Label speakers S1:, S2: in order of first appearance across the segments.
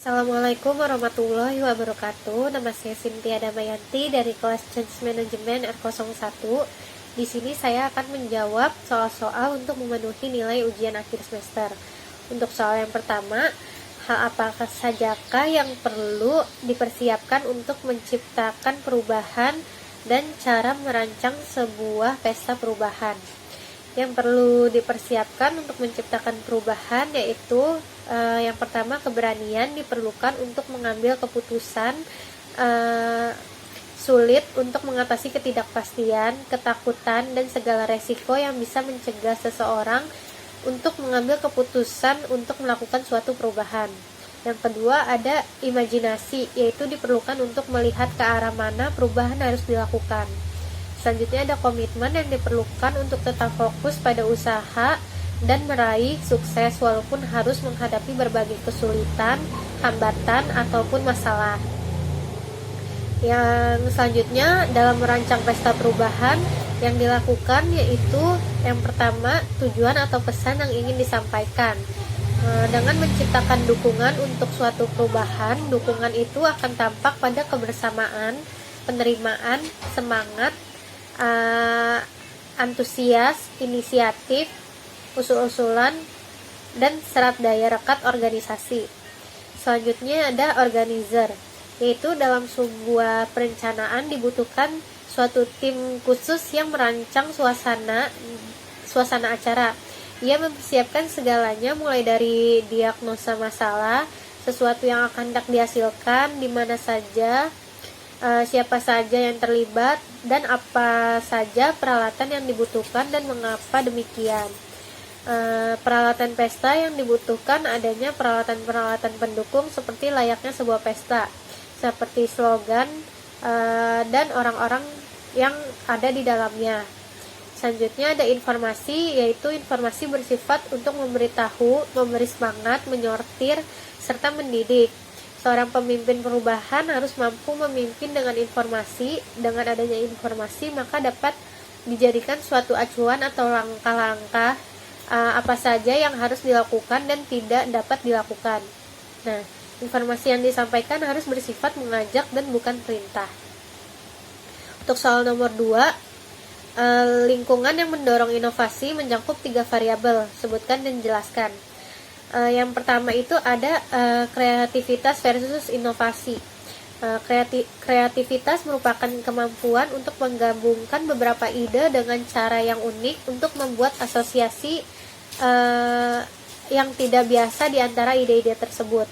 S1: Assalamualaikum warahmatullahi wabarakatuh. Nama saya Cynthia Damayanti dari kelas Change Management R01. Di sini saya akan menjawab soal-soal untuk memenuhi nilai ujian akhir semester. Untuk soal yang pertama, hal apakah sajakah yang perlu dipersiapkan untuk menciptakan perubahan dan cara merancang sebuah pesta perubahan? Yang perlu dipersiapkan untuk menciptakan perubahan yaitu yang pertama, keberanian diperlukan untuk mengambil keputusan sulit untuk mengatasi ketidakpastian, ketakutan, dan segala resiko yang bisa mencegah seseorang untuk mengambil keputusan untuk melakukan suatu perubahan. Yang kedua, ada imajinasi, yaitu diperlukan untuk melihat ke arah mana perubahan harus dilakukan. Selanjutnya ada komitmen yang diperlukan untuk tetap fokus pada usaha dan meraih sukses walaupun harus menghadapi berbagai kesulitan, hambatan, ataupun masalah. Yang selanjutnya dalam merancang pesta perubahan yang dilakukan yaitu yang pertama, tujuan atau pesan yang ingin disampaikan. Dengan menciptakan dukungan untuk suatu perubahan, dukungan itu akan tampak pada kebersamaan, penerimaan, semangat, antusias, inisiatif, usul-usulan, dan serat daya rekat organisasi. Selanjutnya ada organizer, yaitu dalam sebuah perencanaan dibutuhkan suatu tim khusus yang merancang suasana acara. Ia mempersiapkan segalanya mulai dari diagnosa masalah, sesuatu yang akan hendak dihasilkan, di mana saja, siapa saja yang terlibat, dan apa saja peralatan yang dibutuhkan dan mengapa demikian. Peralatan pesta yang dibutuhkan adanya peralatan-peralatan pendukung seperti layaknya sebuah pesta, seperti slogan dan orang-orang yang ada di dalamnya. Selanjutnya ada informasi, yaitu informasi bersifat untuk memberitahu, memberi semangat, menyortir, serta mendidik. Seorang pemimpin perubahan harus mampu memimpin dengan informasi. Dengan adanya informasi, maka dapat dijadikan suatu acuan atau langkah-langkah apa saja yang harus dilakukan dan tidak dapat dilakukan. Nah, informasi yang disampaikan harus bersifat mengajak dan bukan perintah. Untuk soal nomor 2, lingkungan yang mendorong inovasi mencakup 3 variabel. Sebutkan dan jelaskan. Yang pertama itu ada kreativitas versus inovasi. Kreativitas merupakan kemampuan untuk menggabungkan beberapa ide dengan cara yang unik untuk membuat asosiasi yang tidak biasa di antara ide-ide tersebut.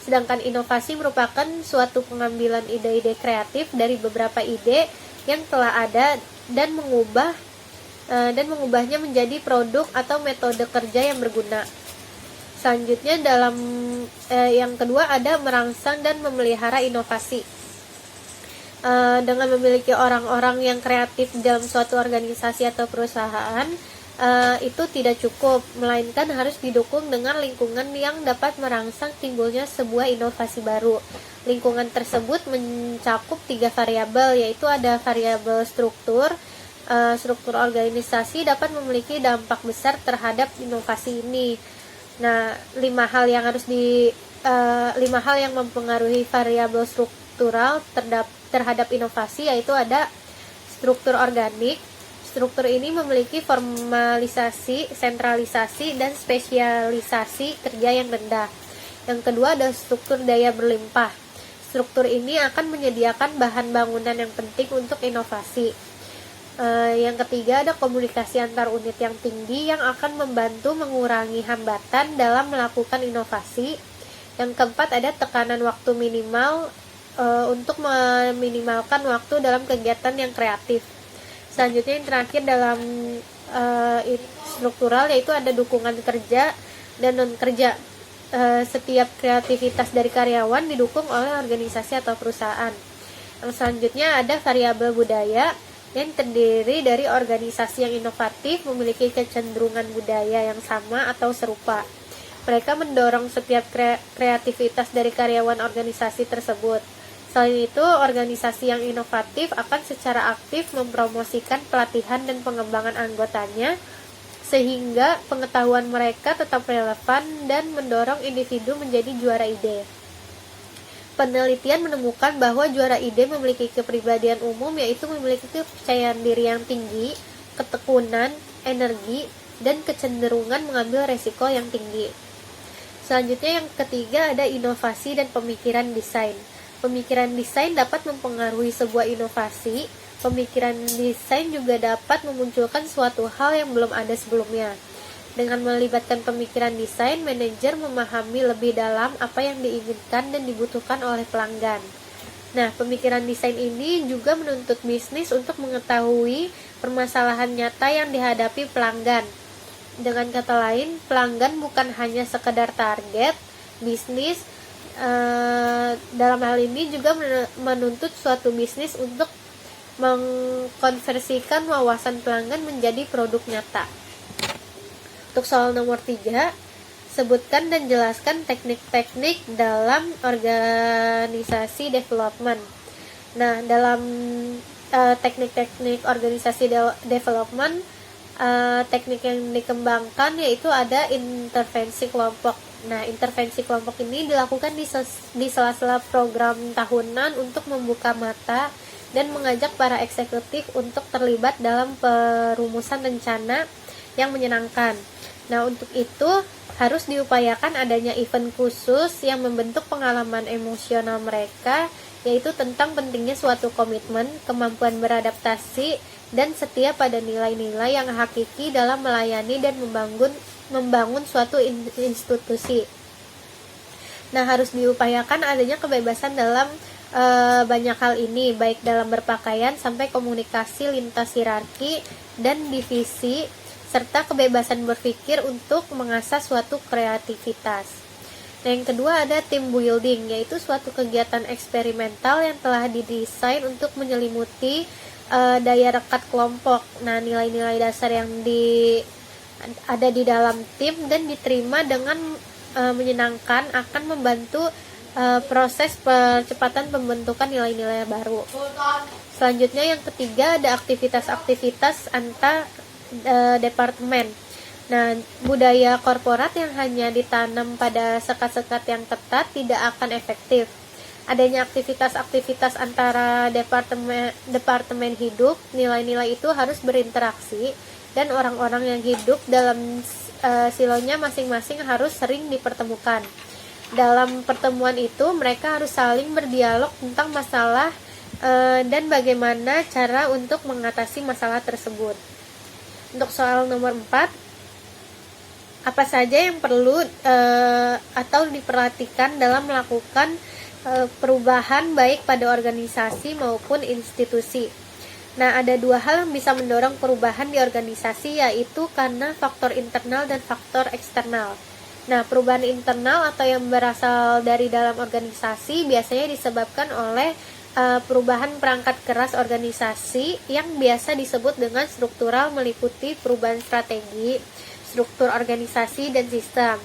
S1: Sedangkan inovasi merupakan suatu pengambilan ide-ide kreatif dari beberapa ide yang telah ada dan mengubahnya menjadi produk atau metode kerja yang berguna. Selanjutnya dalam yang kedua ada merangsang dan memelihara inovasi. Dengan memiliki orang-orang yang kreatif dalam suatu organisasi atau perusahaan, itu tidak cukup, melainkan harus didukung dengan lingkungan yang dapat merangsang timbulnya sebuah inovasi baru. Lingkungan tersebut mencakup 3 variabel, yaitu ada variabel struktur. Struktur organisasi dapat memiliki dampak besar terhadap inovasi ini. Nah, 5 hal yang mempengaruhi variabel struktural terhadap inovasi yaitu ada struktur organik. Struktur ini memiliki formalisasi, sentralisasi, dan spesialisasi kerja yang rendah. Yang kedua ada struktur daya berlimpah. Struktur ini akan menyediakan bahan bangunan yang penting untuk inovasi. Yang ketiga ada komunikasi antar unit yang tinggi yang akan membantu mengurangi hambatan dalam melakukan inovasi. Yang keempat ada tekanan waktu minimal untuk meminimalkan waktu dalam kegiatan yang kreatif. Selanjutnya yang terakhir dalam struktural yaitu ada dukungan kerja dan non kerja. Setiap kreativitas dari karyawan didukung oleh organisasi atau perusahaan. Yang selanjutnya ada variabel budaya yang terdiri dari organisasi yang inovatif memiliki kecenderungan budaya yang sama atau serupa. Mereka mendorong setiap kreativitas dari karyawan organisasi tersebut. Selain itu, organisasi yang inovatif akan secara aktif mempromosikan pelatihan dan pengembangan anggotanya sehingga pengetahuan mereka tetap relevan dan mendorong individu menjadi juara ide. penelitian menemukan bahwa juara ide memiliki kepribadian umum, yaitu memiliki kepercayaan diri yang tinggi, ketekunan, energi, dan kecenderungan mengambil resiko yang tinggi. Selanjutnya yang ketiga ada inovasi dan pemikiran desain. Pemikiran desain dapat mempengaruhi sebuah inovasi. Pemikiran desain juga dapat memunculkan suatu hal yang belum ada sebelumnya. Dengan melibatkan pemikiran desain, manajer memahami lebih dalam apa yang diinginkan dan dibutuhkan oleh pelanggan. Nah, pemikiran desain ini juga menuntut bisnis untuk mengetahui permasalahan nyata yang dihadapi pelanggan. Dengan kata lain, pelanggan bukan hanya sekedar target bisnis. Dalam hal ini juga menuntut suatu bisnis untuk mengkonversikan wawasan pelanggan menjadi produk nyata. Untuk soal nomor 3, sebutkan dan jelaskan teknik-teknik dalam organisasi development. Nah, dalam teknik-teknik organisasi development, teknik yang dikembangkan yaitu ada intervensi kelompok. Nah, intervensi kelompok ini dilakukan di sela-sela program tahunan untuk membuka mata dan mengajak para eksekutif untuk terlibat dalam perumusan rencana yang menyenangkan. Nah, untuk itu harus diupayakan adanya event khusus yang membentuk pengalaman emosional mereka, yaitu tentang pentingnya suatu komitmen, kemampuan beradaptasi, dan setia pada nilai-nilai yang hakiki dalam melayani dan membangun suatu institusi. Nah, harus diupayakan adanya kebebasan dalam banyak hal ini, baik dalam berpakaian sampai komunikasi lintas hierarki dan divisi, serta kebebasan berpikir untuk mengasah suatu kreativitas. Nah, yang kedua ada team building, yaitu suatu kegiatan eksperimental yang telah didesain untuk menyelimuti daya rekat kelompok. Nah, nilai-nilai dasar yang ada di dalam tim dan diterima dengan menyenangkan akan membantu proses percepatan pembentukan nilai-nilai baru. Selanjutnya yang ketiga ada aktivitas-aktivitas antar departemen. Nah, budaya korporat yang hanya ditanam pada sekat-sekat yang ketat tidak akan efektif. Adanya aktivitas-aktivitas antara departemen hidup, nilai-nilai itu harus berinteraksi dan orang-orang yang hidup dalam silonya masing-masing harus sering dipertemukan. Dalam pertemuan itu mereka harus saling berdialog tentang masalah dan bagaimana cara untuk mengatasi masalah tersebut. Untuk soal nomor 4, apa saja yang perlu atau diperhatikan dalam melakukan perubahan baik pada organisasi maupun institusi. Nah, ada dua hal yang bisa mendorong perubahan di organisasi, yaitu karena faktor internal dan faktor eksternal. Nah, perubahan internal atau yang berasal dari dalam organisasi biasanya disebabkan oleh perubahan perangkat keras organisasi yang biasa disebut dengan struktural, meliputi perubahan strategi, struktur organisasi, dan sistem.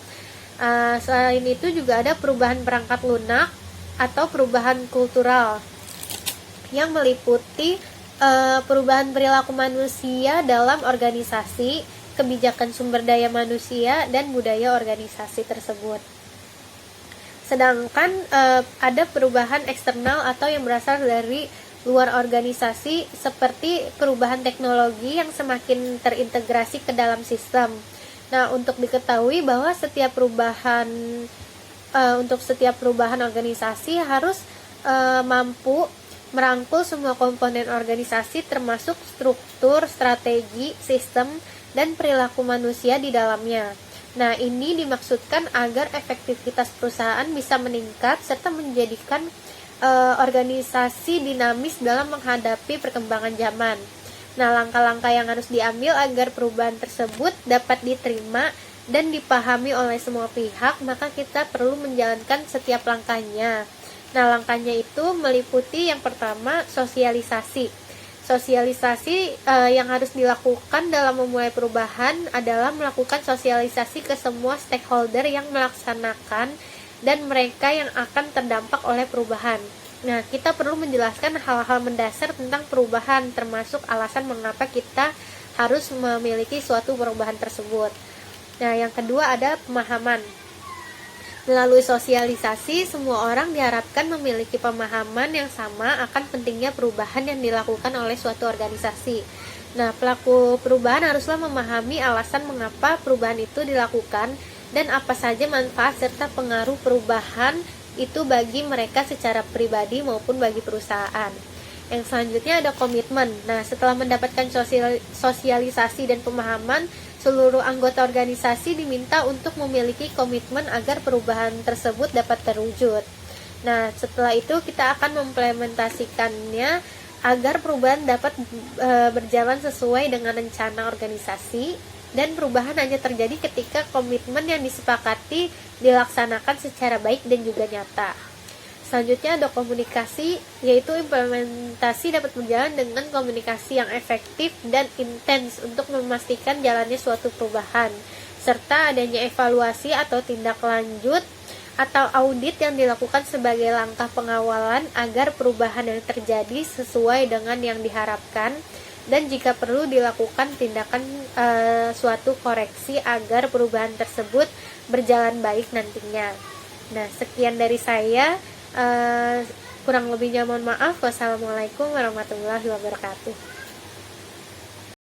S1: Selain itu juga ada perubahan perangkat lunak atau perubahan kultural yang meliputi perubahan perilaku manusia dalam organisasi, kebijakan sumber daya manusia, dan budaya organisasi tersebut. Sedangkan ada perubahan eksternal atau yang berasal dari luar organisasi seperti perubahan teknologi yang semakin terintegrasi ke dalam sistem. Nah, untuk diketahui bahwa setiap perubahan organisasi harus mampu merangkul semua komponen organisasi termasuk struktur, strategi, sistem, dan perilaku manusia di dalamnya. Nah, ini dimaksudkan agar efektivitas perusahaan bisa meningkat serta menjadikan organisasi dinamis dalam menghadapi perkembangan zaman. Nah, langkah-langkah yang harus diambil agar perubahan tersebut dapat diterima dan dipahami oleh semua pihak, maka kita perlu menjalankan setiap langkahnya. Nah, langkahnya itu meliputi yang pertama, sosialisasi. Sosialisasi yang harus dilakukan dalam memulai perubahan adalah melakukan sosialisasi ke semua stakeholder yang melaksanakan dan mereka yang akan terdampak oleh perubahan. Nah, kita perlu menjelaskan hal-hal mendasar tentang perubahan, termasuk alasan mengapa kita harus memiliki suatu perubahan tersebut. Nah, yang kedua ada pemahaman. Melalui sosialisasi, semua orang diharapkan memiliki pemahaman yang sama akan pentingnya perubahan yang dilakukan oleh suatu organisasi. Nah, pelaku perubahan haruslah memahami alasan mengapa perubahan itu dilakukan dan apa saja manfaat serta pengaruh perubahan itu bagi mereka secara pribadi maupun bagi perusahaan. Yang selanjutnya ada komitmen. Nah, setelah mendapatkan sosialisasi dan pemahaman, seluruh anggota organisasi diminta untuk memiliki komitmen agar perubahan tersebut dapat terwujud. Nah, setelah itu kita akan mengimplementasikannya agar perubahan dapat berjalan sesuai dengan rencana organisasi, dan perubahan hanya terjadi ketika komitmen yang disepakati dilaksanakan secara baik dan juga nyata. Selanjutnya ada komunikasi, yaitu implementasi dapat berjalan dengan komunikasi yang efektif dan intens untuk memastikan jalannya suatu perubahan, serta adanya evaluasi atau tindak lanjut atau audit yang dilakukan sebagai langkah pengawalan agar perubahan yang terjadi sesuai dengan yang diharapkan, dan jika perlu dilakukan tindakan suatu koreksi agar perubahan tersebut berjalan baik nantinya. Nah, sekian dari saya. Kurang lebihnya mohon maaf. Wassalamualaikum warahmatullahi wabarakatuh.